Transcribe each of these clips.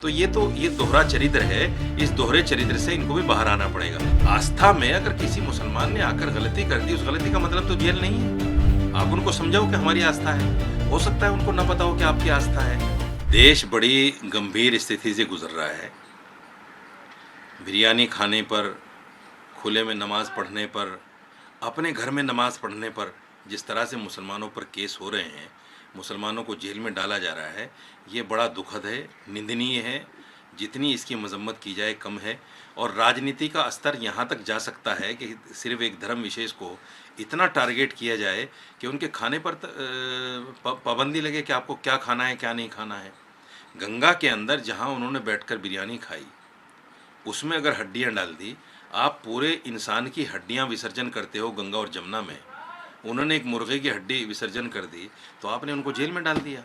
तो ये दोहरा चरित्र है। इस दोहरे चरित्र से इनको भी बाहर आना पड़ेगा। आस्था में अगर किसी मुसलमान ने आकर गलती कर दी, उस गलती का मतलब तो जेल नहीं है। आप उनको समझाओ कि हमारी आस्था है। हो सकता है उनको न पता हो कि आपकी आस्था है। देश बड़ी गंभीर स्थिति से गुजर रहा है। बिरयानी खाने पर, खुले में नमाज पढ़ने पर, अपने घर में नमाज पढ़ने पर जिस तरह से मुसलमानों पर केस हो रहे हैं, मुसलमानों को जेल में डाला जा रहा है, ये बड़ा दुखद है, निंदनीय है। जितनी इसकी मजम्मत की जाए कम है। और राजनीति का स्तर यहाँ तक जा सकता है कि सिर्फ एक धर्म विशेष को इतना टारगेट किया जाए कि उनके खाने पर पाबंदी लगे कि आपको क्या खाना है क्या नहीं खाना है। गंगा के अंदर जहाँ उन्होंने बैठकर बिरयानी खाई, उसमें अगर हड्डियाँ डाल दी, आप पूरे इंसान की हड्डियाँ विसर्जन करते हो गंगा और जमुना में। उन्होंने एक मुर्गे की हड्डी विसर्जन कर दी तो आपने उनको जेल में डाल दिया।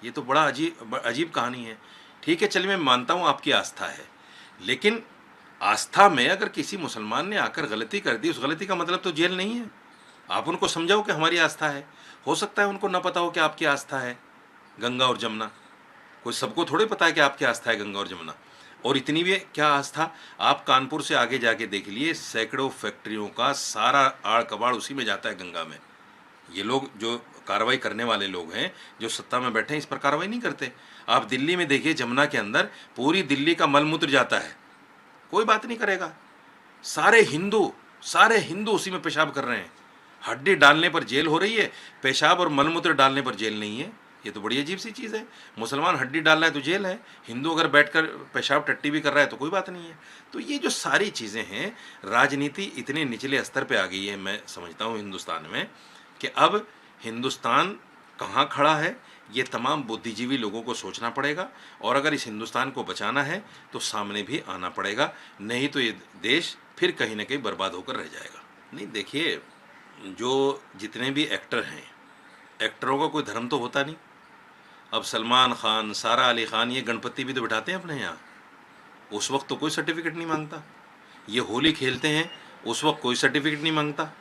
ये तो बड़ा अजीब कहानी है। ठीक है, चलिए मैं मानता हूँ आपकी आस्था है, लेकिन आस्था में अगर किसी मुसलमान ने आकर गलती कर दी, उस गलती का मतलब तो जेल नहीं है। आप उनको समझाओ कि हमारी आस्था है। हो सकता है उनको न पता हो कि आपकी आस्था है गंगा और जमुना। कोई सबको थोड़े पता है कि आपकी आस्था है गंगा और जमुना। और इतनी भी क्या आस्था, आप कानपुर से आगे जाके देख लिए, सैकड़ों फैक्ट्रियों का सारा आड़ कबाड़ उसी में जाता है, गंगा में। ये लोग जो कार्रवाई करने वाले लोग हैं, जो सत्ता में बैठे हैं, इस पर कार्रवाई नहीं करते। आप दिल्ली में देखिए, जमुना के अंदर पूरी दिल्ली का मलमूत्र जाता है, कोई बात नहीं करेगा। सारे हिंदू उसी में पेशाब कर रहे हैं। हड्डी डालने पर जेल हो रही है, पेशाब और मलमूत्र डालने पर जेल नहीं है। ये तो बड़ी अजीब सी चीज़ है। मुसलमान हड्डी डाल रहा है तो जेल है, हिंदू अगर बैठकर पेशाब टट्टी भी कर रहा है तो कोई बात नहीं है। तो ये जो सारी चीज़ें हैं, राजनीति इतने निचले स्तर पे आ गई है, मैं समझता हूँ हिंदुस्तान में, कि अब हिंदुस्तान कहाँ खड़ा है, ये तमाम बुद्धिजीवी लोगों को सोचना पड़ेगा। और अगर इस हिंदुस्तान को बचाना है तो सामने भी आना पड़ेगा, नहीं तो ये देश फिर कहीं ना कहीं बर्बाद होकर रह जाएगा। नहीं, देखिए, जो जितने भी एक्टर हैं, एक्टरों का कोई धर्म तो होता नहीं। अब सलमान खान, सारा अली खान, ये गणपति भी तो बिठाते हैं अपने यहाँ, उस वक्त तो कोई सर्टिफिकेट नहीं मांगता। ये होली खेलते हैं, उस वक्त कोई सर्टिफिकेट नहीं मांगता।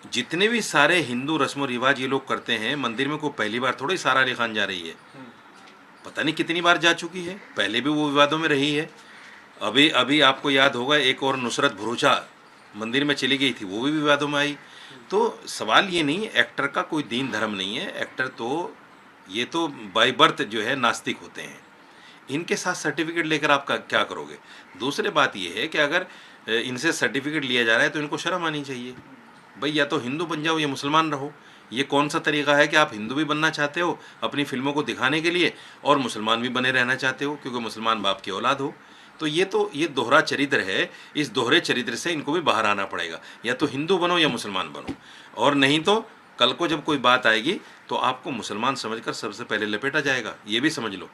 जितने भी सारे हिंदू रस्म और रिवाज ये लोग करते हैं, मंदिर में कोई पहली बार थोड़ी सारा अली खान जा रही है, पता नहीं कितनी बार जा चुकी है, पहले भी वो विवादों में रही है। अभी अभी आपको याद होगा, एक और नुसरत भरूचा मंदिर में चली गई थी, वो भी विवादों में आई। तो सवाल ये नहीं, एक्टर का कोई दीन धर्म नहीं है। एक्टर तो ये तो बाय बर्थ जो है नास्तिक होते हैं। इनके साथ सर्टिफिकेट लेकर आप क्या करोगे? दूसरी बात ये है कि अगर इनसे सर्टिफिकेट लिया जा रहा है तो इनको शर्म आनी चाहिए। भाई, या तो हिंदू बन जाओ या मुसलमान रहो। ये कौन सा तरीका है कि आप हिंदू भी बनना चाहते हो अपनी फिल्मों को दिखाने के लिए, और मुसलमान भी बने रहना चाहते हो क्योंकि मुसलमान बाप की औलाद हो? तो ये दोहरा चरित्र है। इस दोहरे चरित्र से इनको भी बाहर आना पड़ेगा। या तो हिंदू बनो या मुसलमान बनो, और नहीं तो कल को जब कोई बात आएगी तो आपको मुसलमान समझकर सबसे पहले लपेटा जाएगा। ये भी समझ लो।